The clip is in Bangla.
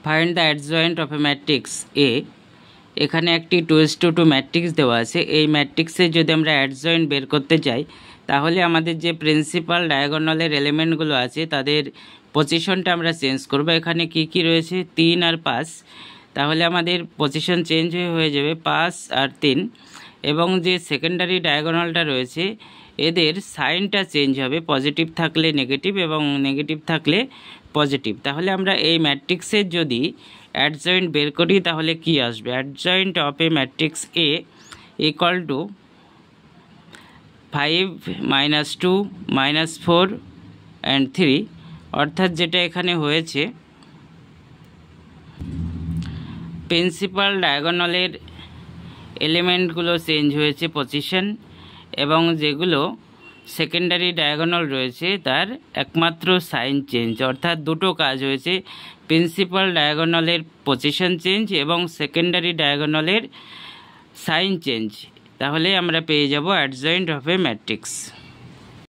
Find the adjoint of A matrix A. এখানে একটি 2:2 ম্যাট্রিক্স দেওয়া আছে। এই ম্যাট্রিক্সে যদি আমরা অ্যাডজয়েন্ট বের করতে চাই তাহলে আমাদের যে প্রিন্সিপাল ডায়াগোনালের এলিমেন্টগুলো আছে তাদের পজিশনটা আমরা চেঞ্জ করব। এখানে কি কি রয়েছে? 3 আর 5। তাহলে আমাদের পজিশন চেঞ্জ হয়ে যাবে 5 আর 3। এবং যে সেকেন্ডারি ডায়াগোনালটা রয়েছে এদের সাইনটা চেঞ্জ হবে, পজিটিভ থাকলে নেগেটিভ এবং নেগেটিভ থাকলে পজিটিভ। তাহলে আমরা এই ম্যাট্রিক্সের যদি অ্যাডজয়েন্ট বের করি তাহলে কি আসবে? Adjoint of A matrix A equal to 5 - 2 - 4 and 3, অর্থাৎ যেটা এখানে হয়েছে প্রিন্সিপাল ডায়াগোনালের এলিমেন্টগুলো চেঞ্জ হয়েছে পজিশন, এবং যেগুলো সেকেন্ডারি ডায়াগোনাল রয়েছে তার একমাত্র সাইন চেঞ্জ, অর্থাৎ দুটো কাজ হয়েছে, প্রিন্সিপাল ডায়াগোনালের পজিশন চেঞ্জ এবং সেকেন্ডারি ডায়াগোনালের সাইন চেঞ্জ। তাহলে আমরা পেয়ে যাব অ্যাডজয়েন্ট অফ এ ম্যাট্রিক্স।